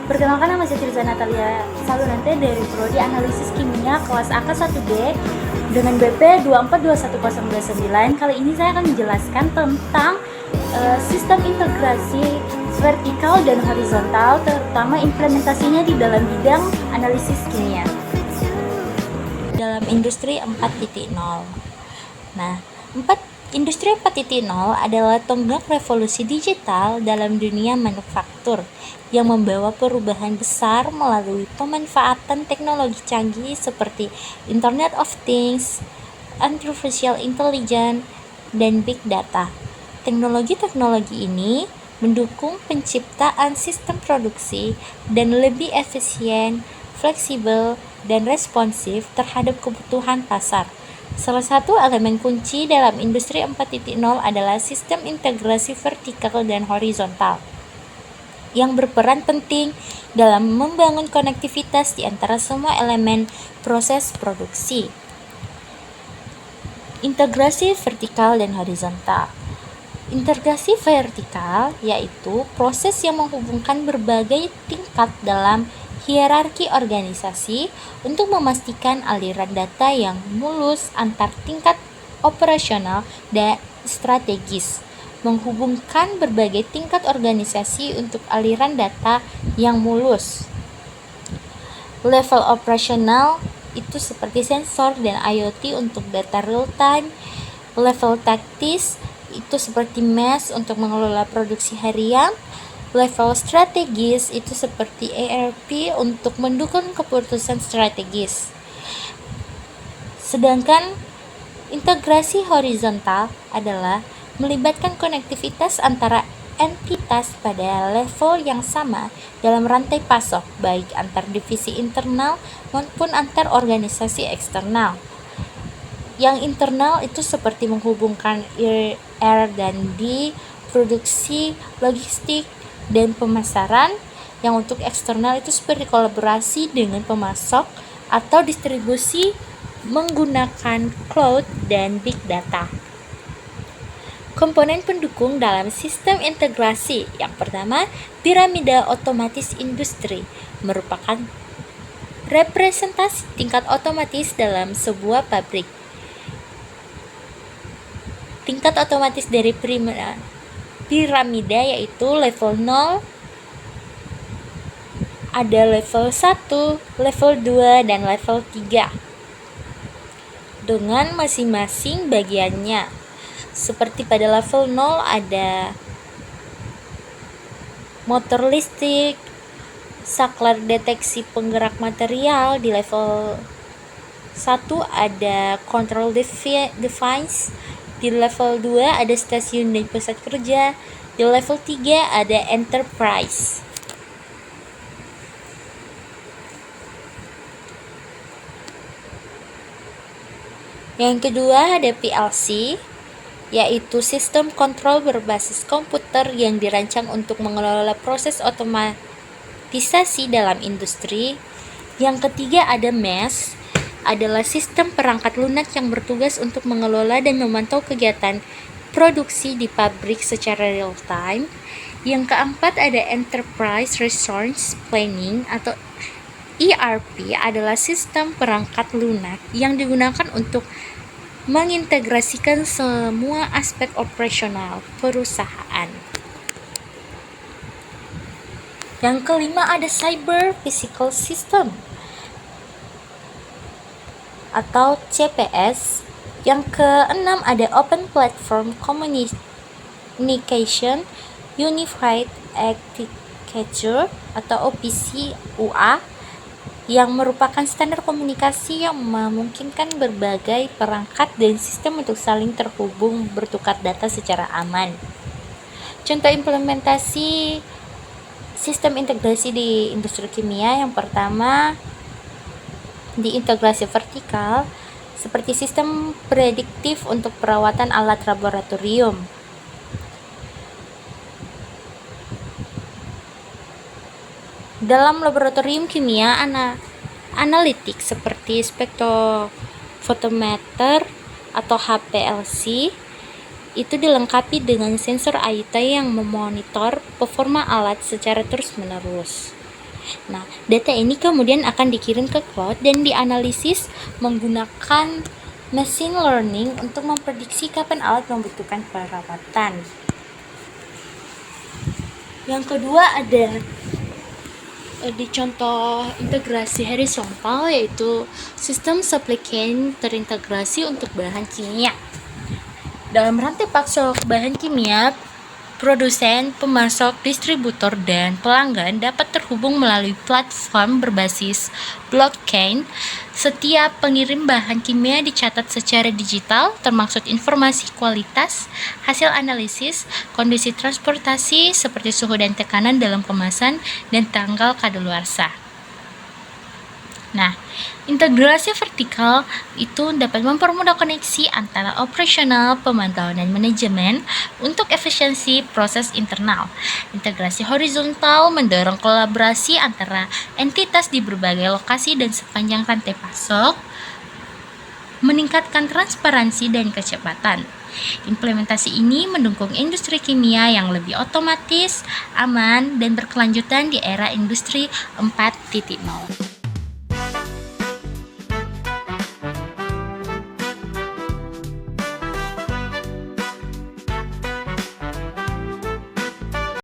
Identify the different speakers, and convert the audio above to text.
Speaker 1: Perkenalkan, nama saya Tirza Natalia Salunante dari Prodi Analisis Kimia kelas AK1D dengan BP 2421029. Kali ini saya akan menjelaskan tentang sistem integrasi vertikal dan horizontal, terutama implementasinya di dalam bidang analisis kimia dalam industri 4.0. Nah, Industri 4.0 adalah tonggak revolusi digital dalam dunia manufaktur yang membawa perubahan besar melalui pemanfaatan teknologi canggih seperti Internet of Things, Artificial Intelligence, dan Big Data. Teknologi-teknologi ini mendukung penciptaan sistem produksi dan lebih efisien, fleksibel, dan responsif terhadap kebutuhan pasar. Salah satu elemen kunci dalam industri 4.0 adalah sistem integrasi vertikal dan horizontal yang berperan penting dalam membangun konektivitas di antara semua elemen proses produksi. Integrasi vertikal dan horizontal. Integrasi vertikal yaitu proses yang menghubungkan berbagai tingkat dalam hierarki organisasi untuk memastikan aliran data yang mulus antar tingkat operasional dan strategis, menghubungkan berbagai tingkat organisasi untuk aliran data yang mulus. Level operasional itu seperti sensor dan IoT untuk data real time. Level taktis itu seperti MES untuk mengelola produksi harian. Level strategis itu seperti ERP untuk mendukung keputusan strategis. Sedangkan integrasi horizontal adalah melibatkan konektivitas antara entitas pada level yang sama dalam rantai pasok, baik antar divisi internal maupun antar organisasi eksternal. Yang internal itu seperti menghubungkan R&D, produksi, logistik, dan pemasaran. Yang untuk eksternal itu seperti kolaborasi dengan pemasok atau distribusi menggunakan cloud dan big data. Komponen pendukung dalam sistem integrasi. Yang pertama, piramida otomatis industri merupakan representasi tingkat otomatis dalam sebuah pabrik. Tingkat otomatis dari piramida yaitu level 0, ada level 1, level 2, dan level 3 dengan masing-masing bagiannya. Seperti pada level 0 ada motor listrik, saklar deteksi penggerak material. Di level 1 ada control device. Di level 2 ada stasiun dan pusat kerja. Di level 3 ada enterprise. Yang kedua ada PLC, yaitu sistem kontrol berbasis komputer yang dirancang untuk mengelola proses otomatisasi dalam industri. Yang ketiga ada MES, adalah sistem perangkat lunak yang bertugas untuk mengelola dan memantau kegiatan produksi di pabrik secara real time. Yang keempat ada Enterprise Resource Planning atau ERP, adalah sistem perangkat lunak yang digunakan untuk mengintegrasikan semua aspek operasional perusahaan. Yang kelima ada Cyber Physical System atau CPS. Yang keenam ada Open Platform Communication Unified Architecture atau OPC UA, yang merupakan standar komunikasi yang memungkinkan berbagai perangkat dan sistem untuk saling terhubung bertukar data secara aman. Contoh implementasi sistem integrasi di industri kimia, yang pertama di integrasi vertikal seperti sistem prediktif untuk perawatan alat laboratorium. Dalam laboratorium kimia, analitik seperti spektrofotometer atau HPLC itu dilengkapi dengan sensor IoT yang memonitor performa alat secara terus-menerus. Nah, data ini kemudian akan dikirim ke cloud dan dianalisis menggunakan machine learning untuk memprediksi kapan alat membutuhkan perawatan. Yang kedua ada di contoh integrasi horizontal, yaitu sistem supply chain terintegrasi untuk bahan kimia. Dalam rantai pasok bahan kimia, produsen, pemasok, distributor, dan pelanggan dapat terhubung melalui platform berbasis blockchain. Setiap pengirim bahan kimia dicatat secara digital, termasuk informasi kualitas, hasil analisis, kondisi transportasi seperti suhu dan tekanan dalam kemasan, dan tanggal kadaluarsa. Nah, integrasi vertikal itu dapat mempermudah koneksi antara operasional, pemantauan, dan manajemen untuk efisiensi proses internal. Integrasi horizontal mendorong kolaborasi antara entitas di berbagai lokasi dan sepanjang rantai pasok, meningkatkan transparansi dan kecepatan. Implementasi ini mendukung industri kimia yang lebih otomatis, aman, dan berkelanjutan di era industri 4.0.